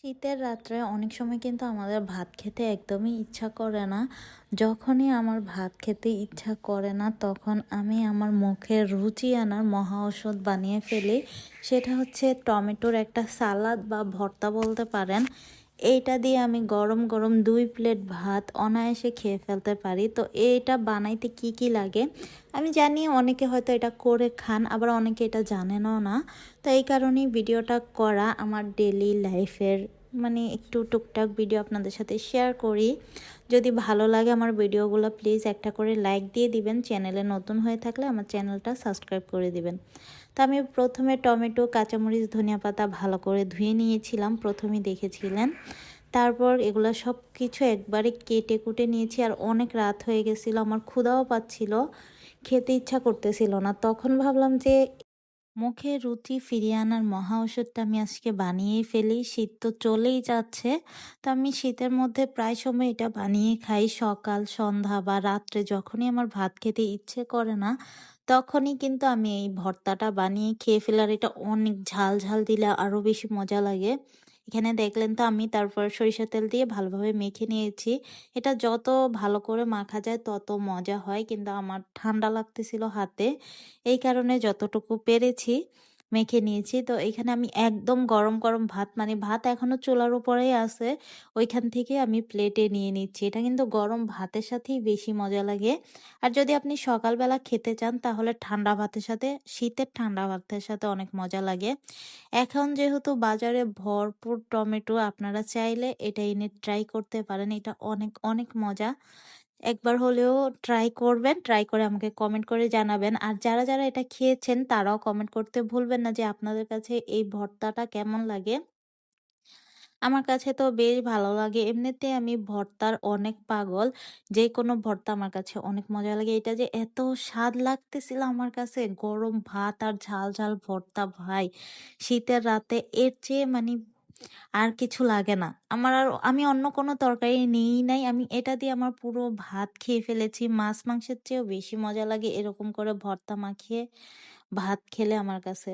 শীতের রাত্রে অনেক সময় কিন্তু আমাদের ভাত খেতে একদমই ইচ্ছা করে না। যখনই আমার ভাত খেতে ইচ্ছা করে না তখন আমি আমার মুখের রুচি আনার মহা ঔষধ বানিয়ে ফেলি। সেটা হচ্ছে টমেটোর একটা সালাদ বা ভর্তা বলতে পারেন। এইটা দিয়ে আমি গরম গরম 2 প্লেট ভাত অনায়াসে খেয়ে ফেলতে পারি। তো এইটা বানাইতে কি কি লাগে আমি জানি, অনেকে হয়তো এটা করে খান, আবার অনেকে এটা জানেনও না। তো এই কারণেই ভিডিওটা করা, আমার ডেলি লাইফের মানে একটু টুকটাক ভিডিও আপনাদের সাথে শেয়ার করি। যদি ভালো লাগে আমার ভিডিওগুলো প্লিজ একটা করে লাইক দিয়ে দিবেন। চ্যানেলে নতুন হয়ে থাকলে আমার চ্যানেলটা সাবস্ক্রাইব করে দিবেন। তো আমি প্রথমে টমেটো, কাঁচামরিচ, ধনিয়া পাতা ভালো করে ধুয়ে নিয়েছিলাম, প্রথমেই দেখেছিলেন। তারপর এগুলো সব কিছু একবারে কেটে কুটে নিয়েছি। আর অনেক রাত হয়ে গেছিলো, আমার ক্ষুধাও পাচ্ছিল, খেতে ইচ্ছা করতেছিল না। তখন ভাবলাম যে মুখে রুচি ফিরিয়ে আনার মহা ওষুধটা আমি আজকে বানিয়েই ফেলি। শীত তো চলেই যাচ্ছে, তো আমি শীতের মধ্যে প্রায় সময় এটা বানিয়ে খাই। সকাল, সন্ধ্যা বা রাত্রে যখনই আমার ভাত খেতে ইচ্ছে করে না তখনই কিন্তু আমি এই ভর্তাটা বানিয়ে খেয়ে ফেলি। আর এটা অনেক ঝাল ঝাল দিলে আরও বেশি মজা লাগে। এখানে দেখলেন তো আমি তারপর সরিষার তেল দিয়ে ভালোভাবে মেখে নিয়েছি। এটা যত ভালো করে মাখা যায় তত মজা হয়, কিন্তু আমার ঠান্ডা লাগতেছিল হাতে, এই কারণে যতটুকু পেরেছি মেখে নিয়েছি। তো এখানে আমি একদম গরম গরম ভাত, মানে ভাত এখনো চুলার উপরেই আছে, ওইখান থেকে আমি প্লেটে নিয়ে নিচ্ছি। এটা কিন্তু গরম ভাতের সাথেই বেশি মজা লাগে। আর যদি আপনি সকালবেলা খেতে চান তাহলে ঠান্ডা ভাতের সাথে, শীতের ঠান্ডা ভাতের সাথে অনেক মজা লাগে। এখন যেহেতু বাজারে ভরপুর টমেটো, আপনারা চাইলে এটা এনে ট্রাই করতে পারেন। এটা অনেক অনেক মজা। একবার হলেও ট্রাই করবেন, ট্রাই করে আমাকে কমেন্ট করে জানাবেন। আর যারা যারা এটা খেয়েছেন তারাও কমেন্ট করতে ভুলবেন না যে আপনাদের কাছে এই ভর্তাটা কেমন লাগে। আমার কাছে তো বেশ ভালো লাগে, এমনিতে আমি ভর্তার অনেক পাগল। যে কোনো ভর্তা আমার কাছে অনেক মজা লাগে। এটা যে এত স্বাদ লাগতেছিল আমার কাছে, গরম ভাত আর ঝাল ঝাল ভর্তা, ভাই শীতের রাতে এর চেয়ে মানে আর কিছু লাগে না আমার। আর আমি অন্য কোনো তরকারি নিই নাই, আমি এটা দিয়ে আমার পুরো ভাত খেয়ে ফেলেছি। মাছ মাংসের চেয়েও বেশি মজা লাগে এরকম করে ভর্তা মাখিয়ে ভাত খেলে আমার কাছে।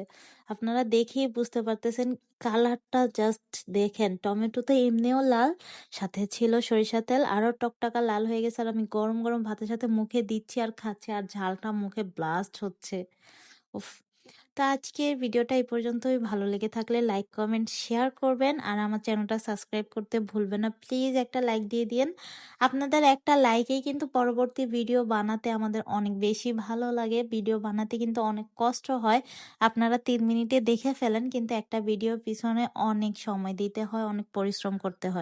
আপনারা দেখেই বুঝতে পারতেছেন, কালারটা জাস্ট দেখেন। টমেটো তো এমনিও লাল, সাথে ছিল সরিষা তেল, আরো টকটকা লাল হয়ে গেছে। আর আমি গরম গরম ভাতের সাথে মুখে দিচ্ছি আর খাচ্ছি, আর ঝালটা মুখে ব্লাস্ট হচ্ছে। উফ। তো আজকের ভিডিওটা এই পর্যন্তই। ভালো লেগে থাকলে লাইক, কমেন্ট, শেয়ার করবেন। আর আমার চ্যানেলটা সাবস্ক্রাইব করতে ভুলবেন না। প্লিজ একটা লাইক দিয়ে দিন। আপনাদের একটা লাইকেই কিন্তু পরবর্তী ভিডিও বানাতে আমাদের অনেক বেশি ভালো লাগে। ভিডিও বানাতে কিন্তু অনেক কষ্ট হয়। আপনারা 3 মিনিটে দেখে ফেলেন, কিন্তু একটা ভিডিওর পিছনে অনেক সময় দিতে হয়, অনেক পরিশ্রম করতে হয়।